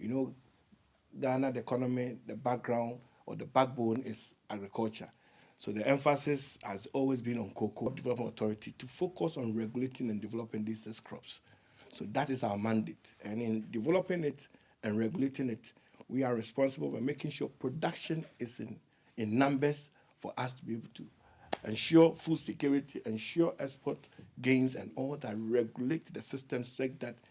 You know, Ghana, the economy, the background or the backbone is agriculture. So the emphasis has always been on Cocoa Development Authority to focus on regulating and developing these six crops. So that is our mandate. And in developing it and regulating it, we are responsible for making sure production is in numbers for us to be able to ensure food security, ensure export gains, and all that, regulate the system so that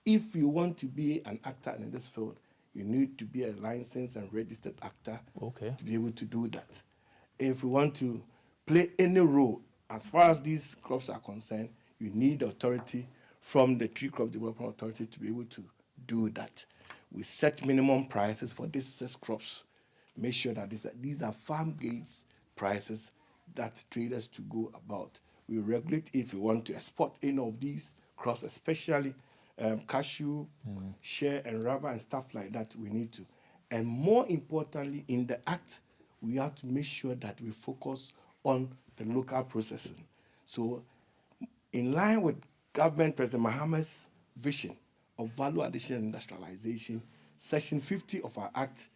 if you want to be an actor in this field, you need to be a licensed and registered actor to be able to do that. If you want to play any role as far as these crops are concerned, you need authority from the Tree Crop Development Authority to be able to do that. We set minimum prices for these six crops. Make sure that these are farm gates prices that traders to go about. We regulate if we want to export any of these crops, especially cashew, shea, and rubber, and stuff like that. We need to. And more importantly, in the act, we have to make sure that we focus on the local processing. So, in line with Government President Mahama's vision of value addition and industrialization, Section 50 of our Act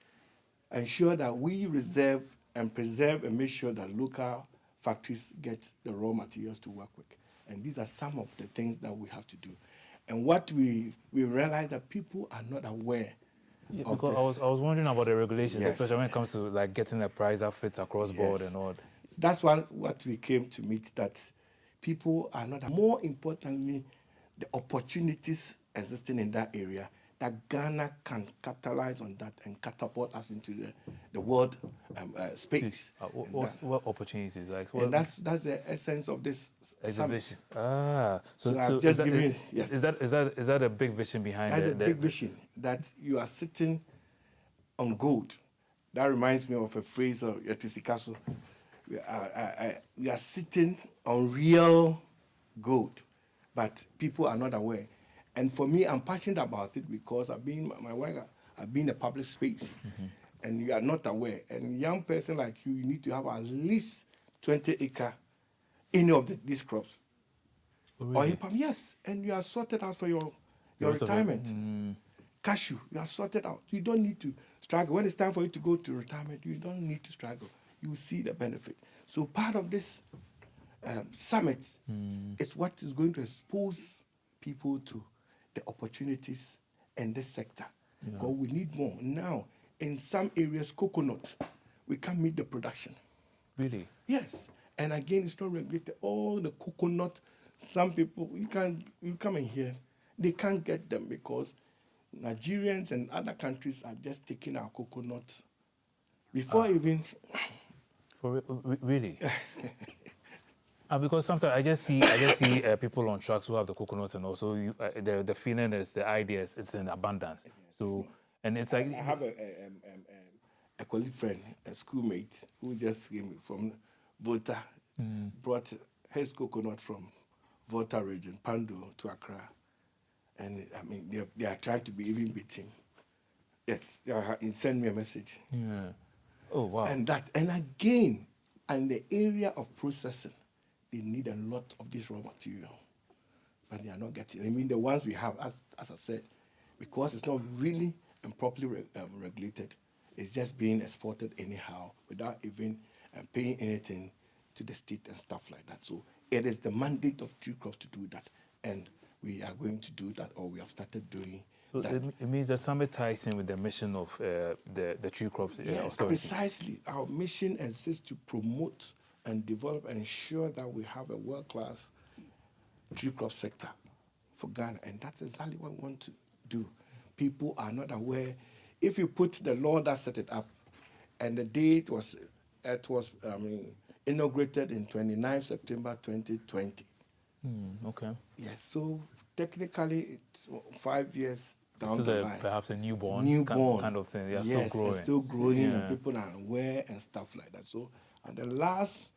ensure that we reserve and preserve and make sure that local factories get the raw materials to work with. And these are some of the things that we have to do. And what we realize that people are not aware of because this. I was wondering about the regulations, Yes. especially when it comes to like getting a price that fits across board and all. That's what we came to meet, that people are not. More importantly, the opportunities existing in that area, that Ghana can capitalize on that and catapult us into the world space. What opportunities? Like, and that's the essence of this exhibition. Summit. So I'm just giving. Yes. Is that a big vision behind it? That's a big vision, that you are sitting on gold. That reminds me of a phrase of Yatisikaso. We are sitting on real gold, but people are not aware. And for me, I'm passionate about it because my wife, I've been in a public space, and you are not aware. And a young person like you need to have at least 20 acre, any of these crops. Oh, really? Or yes, and you are sorted out for your retirement. Cashew, you are sorted out. You don't need to struggle. When it's time for you to go to retirement, you don't need to struggle. You see the benefit. So part of this summit is what is going to expose people to the opportunities in this sector. Because we need more. Now, in some areas, coconut, we can't meet the production. Really? Yes. And again, it's not regulated. All the coconut, some people, you come in here, they can't get them because Nigerians and other countries are just taking our coconut before even. Really? Because sometimes I just see people on trucks who have the coconuts, and also the feeling is, the idea is it's in abundance. So, and it's like, I have a colleague friend, a schoolmate, who just came from Volta, brought his coconut from Volta region, Pando, to Accra. And I mean, they are trying to be even beat him. Yes, he sent me a message. Yeah. Oh, wow. And again, in the area of processing, they need a lot of this raw material, but they are not getting. I mean, the ones we have, as I said, because it's not really and properly regulated, it's just being exported anyhow without even paying anything to the state and stuff like that. So it is the mandate of Tree Crops to do that, and we are going to do that, or we have started doing. So it means that summit ties in with the mission of the Tree Crops Authority. Precisely. Our mission exists to promote and develop and ensure that we have a world-class tree crop sector for Ghana, and that's exactly what we want to do. People are not aware. If you put the law that set it up, and the date was inaugurated in 29 September 2020. Okay. Yes, so technically it's 5 years down the line. Perhaps a newborn kind of thing. Yes, still growing. It's still growing, and people are aware and stuff like that. So, and the last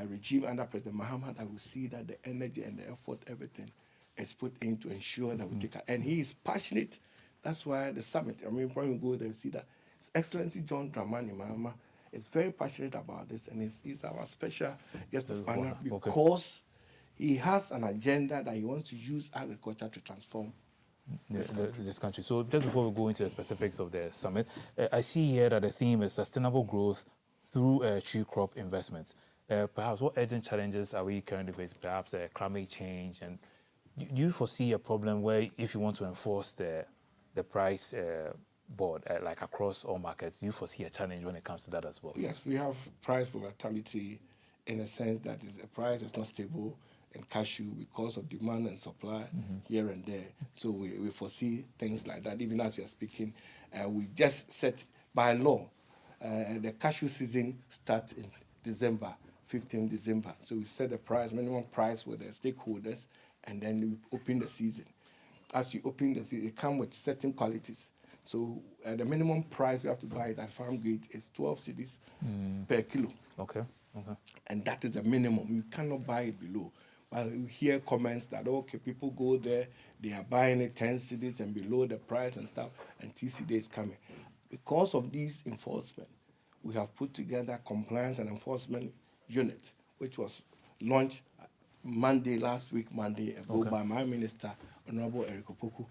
regime under President Mahama, I will see that the energy and the effort, everything is put in to ensure that we take it. And he is passionate. That's why the summit, when you go there, you see that His Excellency John Dramani Mahama is very passionate about this, and he's our special guest of honor because he has an agenda that he wants to use agriculture to transform this country. So just before we go into the specifics of the summit, I see here that the theme is sustainable growth through tree crop investments. Perhaps what urgent challenges are we currently facing? Perhaps climate change, and do you foresee a problem where if you want to enforce the price board like across all markets, do you foresee a challenge when it comes to that as well? Yes, we have price volatility in a sense that is a price is not stable in cashew because of demand and supply here and there. So we foresee things like that. Even as you are speaking, we just set by law the cashew season starts in December, 15 December. So we set the price, minimum price with the stakeholders, and then we open the season. As you open the season, it comes with certain qualities. So the minimum price we have to buy it at farm gate is 12 cedis per kilo. Okay. And that is the minimum. You cannot buy it below. But we hear comments that, okay, people go there, they are buying it 10 cedis and below the price and stuff, and TCD is coming. Because of these enforcement, we have put together compliance and enforcement unit, which was launched last week, Monday ago, by my minister, Honorable Eric Opoku,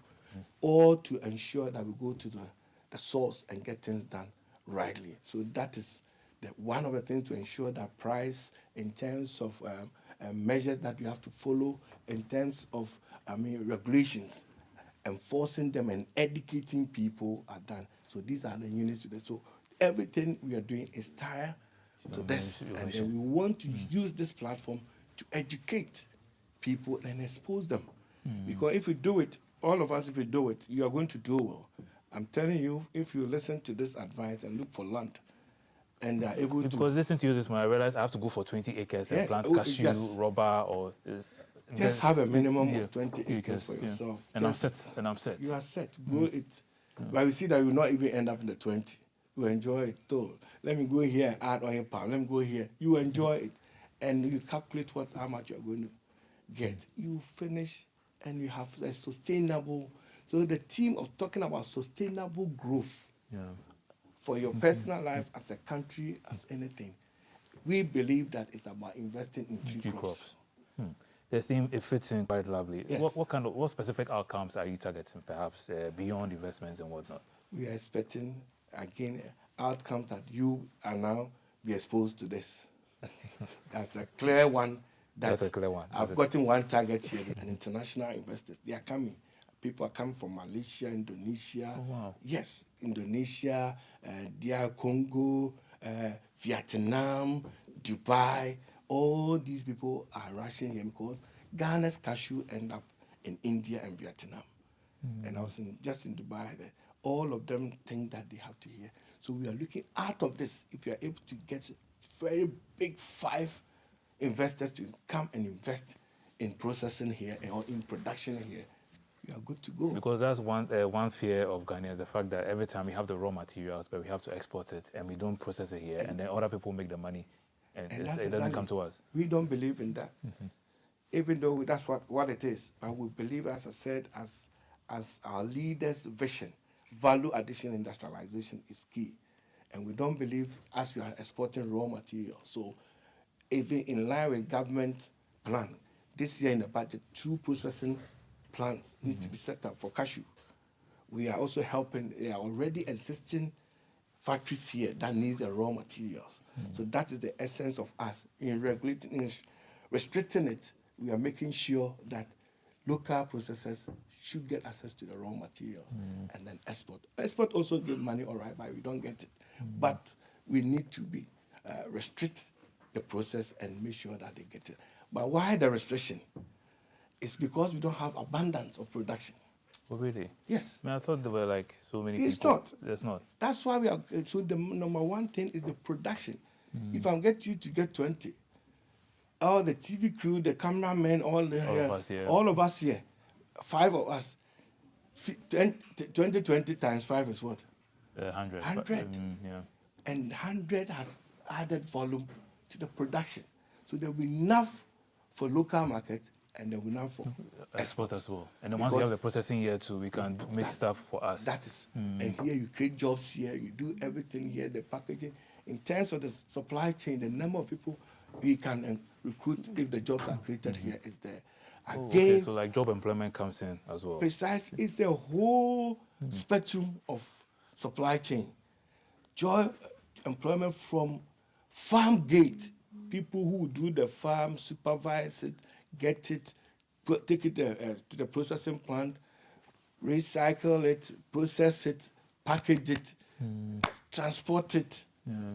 all to ensure that we go to the source and get things done rightly. So that is one of the things to ensure that price in terms of measures that you have to follow, in terms of regulations, enforcing them and educating people are done. So these are the units. So everything we are doing is tied to this, and then we want to use this platform to educate people and expose them. Because if we do it, all of us, if we do it, you are going to do well. I'm telling you, if you listen to this advice and look for land, and are able to... Because listening to you this morning, I realized I have to go for 20 acres and plant cashew, rubber, or... just have a minimum of 20 acres for yourself. And I'm set. You are set. Grow it. But we see that you will not even end up in the 20. You enjoy it too. Let me go here and add oil palm. Let me go here. You enjoy it. And you calculate how much you're going to get. You finish and you have a sustainable... So the theme of talking about sustainable growth for your personal life as a country, as anything, we believe that it's about investing in tree crops. The theme, it fits in quite lovely. Yes. What specific outcomes are you targeting, perhaps beyond investments and whatnot? We are expecting, again, outcomes that you are now be exposed to this. That's a clear one. That's a clear one. I've gotten one target here, and international investors, they are coming. People are coming from Malaysia, Indonesia. Oh, wow. Yes, Indonesia, DR Congo, Vietnam, Dubai. All these people are rushing here because Ghana's cashew end up in India and Vietnam. And I was just in Dubai there. All of them think that they have to hear. So we are looking out of this. If you are able to get very big 5 investors to come and invest in processing here or in production here, you are good to go. Because that's one fear of Ghanaians, the fact that every time we have the raw materials, but we have to export it, and we don't process it here, and then other people make the money, and it doesn't come to us. We don't believe in that, even though that's what it is. But we believe, as I said, as our leaders' vision, value addition industrialization is key. And we don't believe as we are exporting raw materials. So even in line with government plan, this year in the budget, 2 processing plants need to be set up for cashew. We are also helping, there are already existing factories here that needs the raw materials. So that is the essence of us. In regulating, in restricting it, we are making sure that local processors should get access to the raw material and then export. Export also give money, all right, but we don't get it. But we need to be restrict the process and make sure that they get it. But why the restriction? It's because we don't have abundance of production. Oh, really? Yes. I mean, I thought there were like so many It's people. not. There's not. That's why we are. So the number one thing is the production. If I get you to get 20, all the TV crew, the cameramen, all of us here, 5 of us, 20 times 5 is what? 100. 100. Yeah. And 100 has added volume to the production. So there will be enough for local market and there will be enough for export as well. And then once we have the processing here too, we can make stuff for us. That is. And here you create jobs here, you do everything here, the packaging. In terms of the supply chain, the number of people we can recruit if the jobs are created here is there. Oh, Again, okay. So like job employment comes in as well. precise is the whole spectrum of supply chain. Job employment from farm gate, people who do the farm, supervise it, get it, take it to the processing plant, recycle it, process it, package it, transport it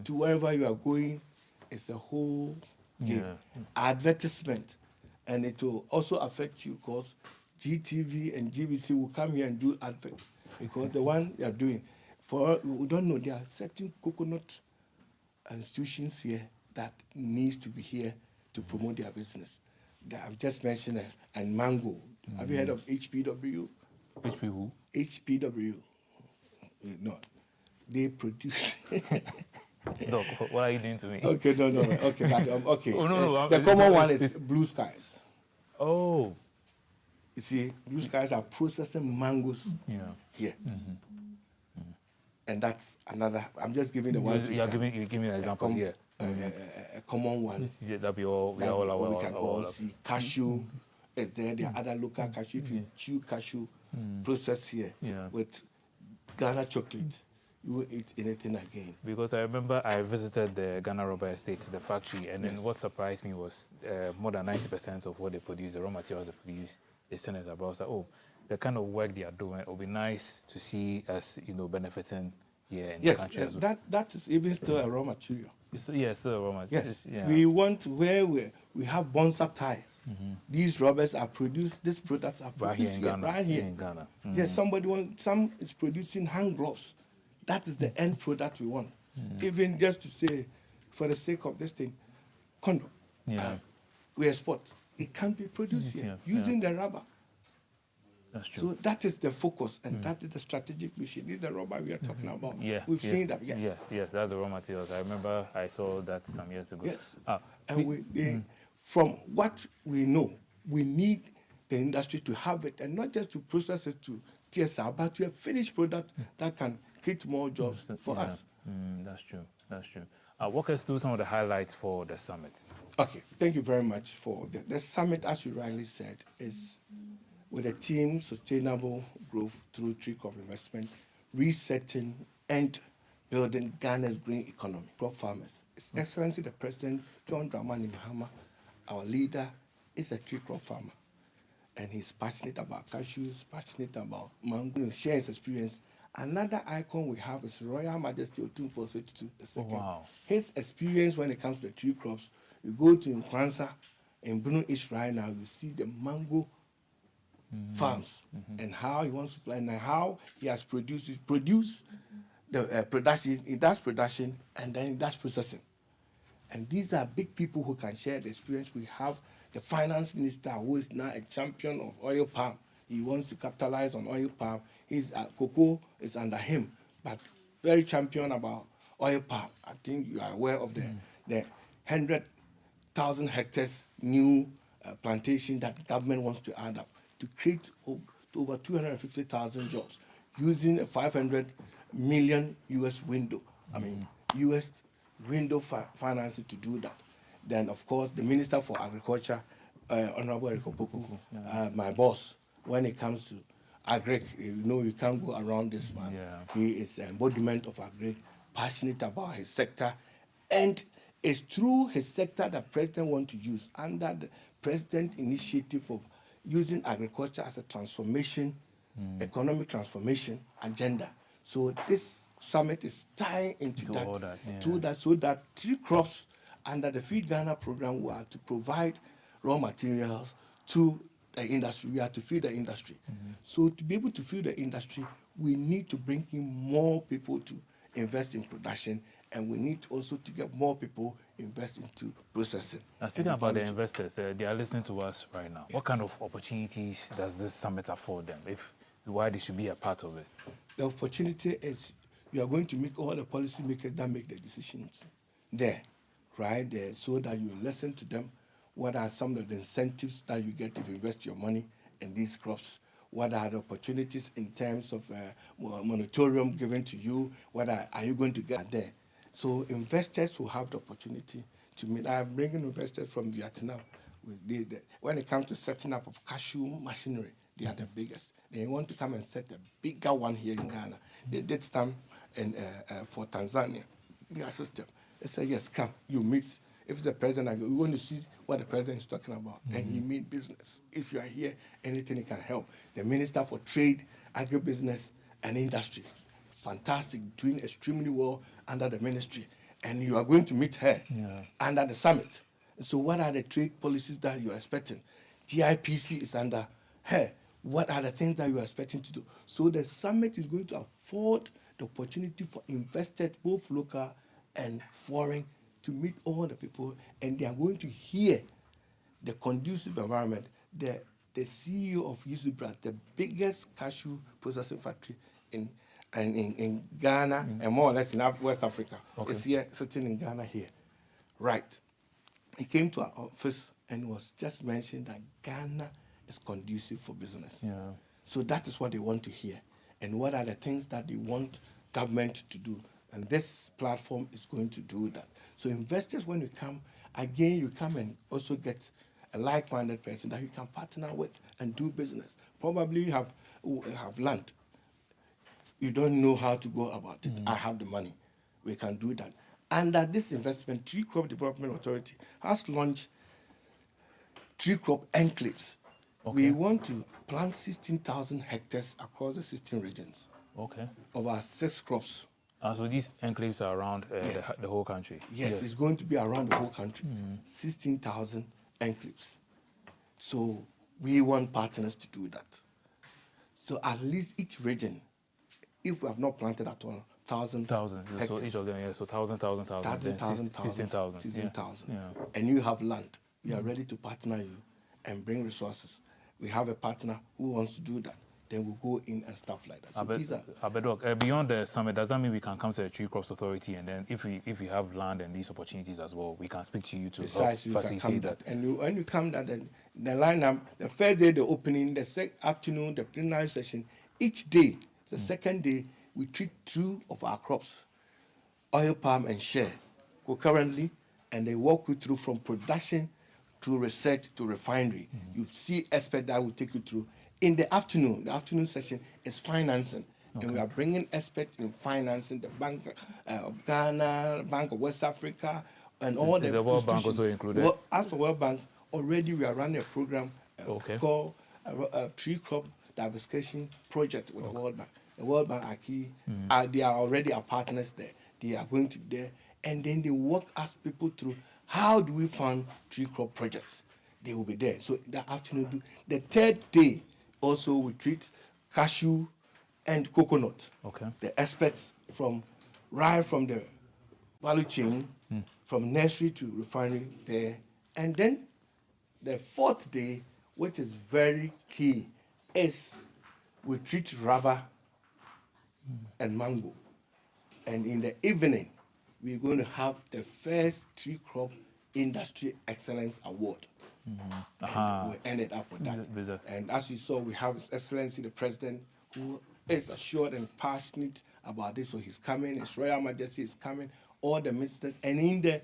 to wherever you are going. It's a whole game. Advertisement, and it will also affect you because GTV and GBC will come here and do advert because the one they are doing, for we don't know, there are certain coconut institutions here that needs to be here to promote their business. I've just mentioned and Mango. Have you heard of HPW? HP who? HPW. No, they produce. Doc, what are you doing to me? Okay, no. Okay, but, okay. Oh, no. The common one is Blue Skies. Oh. You see, Blue Skies are processing mangoes here. And that's another. I'm just giving the ones. You're giving an example here. A common one. That we all we can all see. Cashew is there. There are other local cashew. If you chew cashew, process here with Ghana chocolate, you will eat anything again. Because I remember I visited the Ghana Rubber Estate, the factory, and then what surprised me was more than 90% of what they produce, the raw materials they produce, they send it abroad. So, oh, the kind of work they are doing, it will be nice to see us, benefiting here in the country as well. That is even still a raw material. Still a raw material. Yes, we want where we have Bonsa tie. These rubbers are produced. These products are produced right here in Ghana. Yes, some is producing hand gloves. That is the end product we want. Even just to say, for the sake of this thing, condom. We export. It can be produced here using the rubber. That's true. So that is the focus, and that is the strategic vision. This is the rubber we are talking about. We've seen that. Yes, that's the raw materials. I remember I saw that some years ago. Yes, and from what we know, we need the industry to have it, and not just to process it to TSR, but to a finished product that can create more jobs for us. That's true. Walk us through some of the highlights for the summit. Okay, thank you very much for the summit. As you rightly said, is with the theme Sustainable Growth Through Tree Crop Investment, Resetting and Building Ghana's Green Economy. Crop farmers. His Excellency the President, John Dramani Mahama, our leader, is a tree crop farmer. And he's passionate about cashews, passionate about mango. He'll share his experience. Another icon we have is Royal Majesty Otumfuo Osei II. Wow. His experience when it comes to the tree crops, you go to Nkranza in Bruno East right now, you see the mango farms and how he wants to plan and how he has produced the production. He does production and then he does processing. And these are big people who can share the experience. We have the finance minister who is now a champion of oil palm. He wants to capitalize on oil palm. Cocoa is under him, but very champion about oil palm. I think you are aware of the 100,000 hectares new plantation that government wants to add up to create over 250,000 jobs using a 500 million US window. US window financing to do that. Then, of course, the Minister for Agriculture, Honorable Eric Opoku, my boss, when it comes to agric, you can't go around this man. He is an embodiment of agric, passionate about his sector, and it's through his sector that President wants to use under the President initiative of using agriculture as a transformation, economic transformation agenda. So this summit is tying into that, so that tree crops under the Feed Ghana program were to provide raw materials to the industry. We are to feed the industry. So to be able to feed the industry, we need to bring in more people to invest in production, and we need also to get more people invest into processing. Now, speaking about the investors, they are listening to us right now. Yes. What kind of opportunities does this summit afford them? Why they should be a part of it? The opportunity is you are going to make all the policymakers that make the decisions there, right there, so that you listen to them. What are some of the incentives that you get if you invest your money in these crops? What are the opportunities in terms of moratorium given to you? What are you going to get there? So investors will have the opportunity to meet. I'm bringing investors from Vietnam. When it comes to setting up of cashew machinery, they are the biggest. They want to come and set a bigger one here in Ghana. They did some for Tanzania, their system. They said, yes, come, you meet. If the president, we want to see what the president is talking about. And he mean business. If you are here, anything he can help. The Minister for Trade, Agribusiness, and Industry, fantastic, doing extremely well under the ministry. And you are going to meet her under the summit. So what are the trade policies that you are expecting? GIPC is under her. What are the things that you are expecting to do? So the summit is going to afford the opportunity for investors, both local and foreign, to meet all the people, and they are going to hear the conducive environment. The CEO of Yusubras, the biggest cashew processing factory in Ghana and more or less in West Africa, is here, sitting in Ghana here. Right. He came to our office and was just mentioning that Ghana is conducive for business. Yeah. So that is what they want to hear. And what are the things that they want government to do? And this platform is going to do that. So investors, when you come, again, you come and also get a like-minded person that you can partner with and do business. Probably you have land. You don't know how to go about it. I have the money. We can do that. Under this investment, Tree Crop Development Authority has launched tree crop enclaves. We want to plant 16,000 hectares across the 16 regions of our 6 crops. So these enclaves are around the whole country? Yes, it's going to be around the whole country. 16,000 enclaves. So we want partners to do that. So at least each region, if we have not planted at all, 1,000 hectares. So each of them, so 1,000, 16,000. And you have land. We are ready to partner you and bring resources. We have a partner who wants to do that. Then we'll go in and stuff like that. So beyond the summit, does that mean we can come to the Tree Crops Authority, and then if we have land and these opportunities as well, we can speak to you to facilitate that? And when you come that, the lineup, the first day the opening, the afternoon, the plenary session, each day, the second day, we treat 2 of our crops, oil palm and share, concurrently, and they walk you through from production to research to refinery. You see experts that will take you through. In the afternoon session is financing. And we are bringing experts in financing, the Bank of Ghana, Bank of West Africa, and all the World Bank also included? Well, as for World Bank, already we are running a program called Tree Crop Diversification Project with the World Bank. The World Bank are key. They are already our partners there. They are going to be there. And then they walk us people through how do we fund tree crop projects. They will be there. So that afternoon, the third day, also we treat cashew and coconut. The experts right from the value chain, from nursery to refinery there. And then the 4th day, which is very key, is we treat rubber and mango. And in the evening, we're going to have the first Tree Crop Industry Excellence Award. And we'll end it up with that. And as you saw, we have His Excellency the President, who is assured and passionate about this. So he's coming, His Royal Majesty is coming, all the ministers. And in the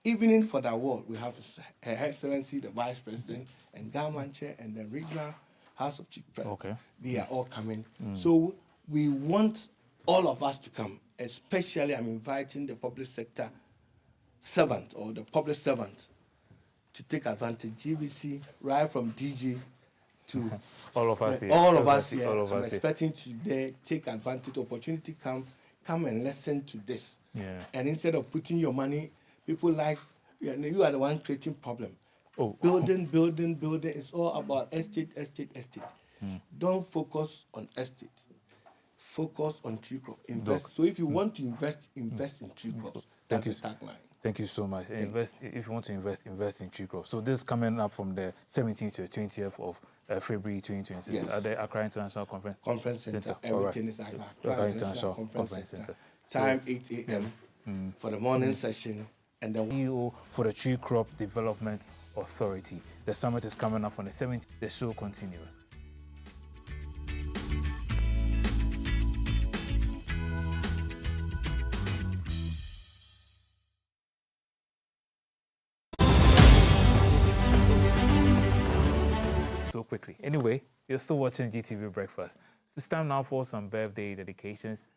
evening for the award, we have Her Excellency the Vice President and Government Chair and the Regional House of Chief President. They are all coming. So we want all of us to come. Especially, I'm inviting the public sector servant or the public servant to take advantage. GBC, right from DG to all of us here. All of us here. I'm expecting to take advantage. Opportunity come and listen to this. And instead of putting your money, people like you are the one creating problem. Building. It's all about estate. Don't focus on estate. Focus on tree crop. Invest. So if you want to invest in tree crops. That's the tagline. Thank you so much. If you want to invest in tree crops. So this is coming up from the 17th to the 20th of February 2026 at the Accra International Conference Center. Everything is Accra International Conference Center. Time 8 a.m. for the morning session. And then CEO for the Tree Crop Development Authority. The summit is coming up on the 17th. The show continues. quickly. Anyway, you're still watching GTV Breakfast. So it's time now for some birthday dedications.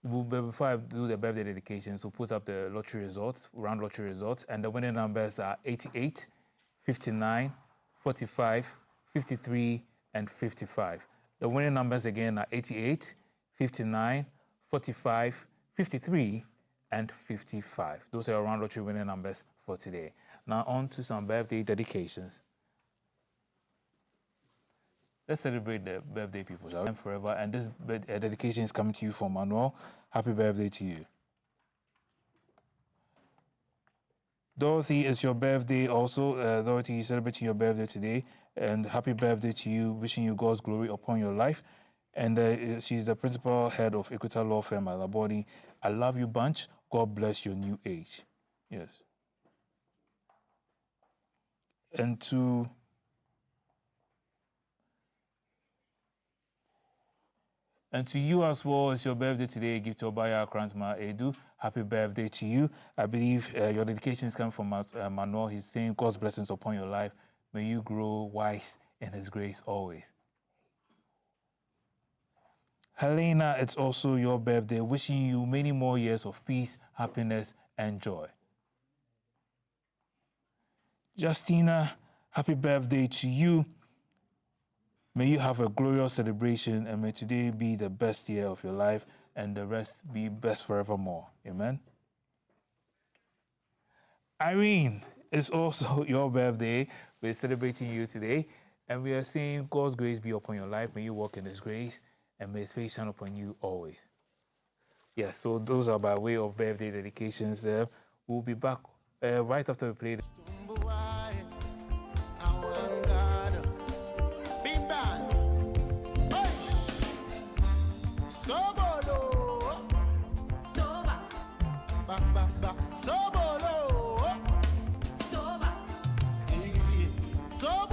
Before I do the birthday dedications, we'll put up the lottery results, round lottery results, and the winning numbers are 88, 59, 45, 53, and 55. The winning numbers again are 88, 59, 45, 53, and 55. Those are our round lottery winning numbers for today. Now on to some birthday dedications. Let's celebrate the birthday people, shall we? Forever. And this dedication is coming to you from Manuel. Happy birthday to you. Dorothy, it's your birthday also. Dorothy, celebrating your birthday today. And happy birthday to you. Wishing you God's glory upon your life. And she's the principal head of Equator Law Firm at Laboni. I love you, bunch. God bless your new age. Yes. And to you as well, it's your birthday today. Give to Obaya Krantma Edu. Happy birthday to you. I believe your dedication is coming from Manuel. He's saying God's blessings upon your life. May you grow wise in His grace always. Helena, it's also your birthday. Wishing you many more years of peace, happiness, and joy. Justina, happy birthday to you. May you have a glorious celebration, and may today be the best year of your life, and the rest be best forevermore. Amen. Irene, it's also your birthday. We're celebrating you today, and we are saying God's grace be upon your life. May you walk in His grace, and may His face shine upon you always. Yes, so those are by way of birthday dedications. We'll be back right after we play. So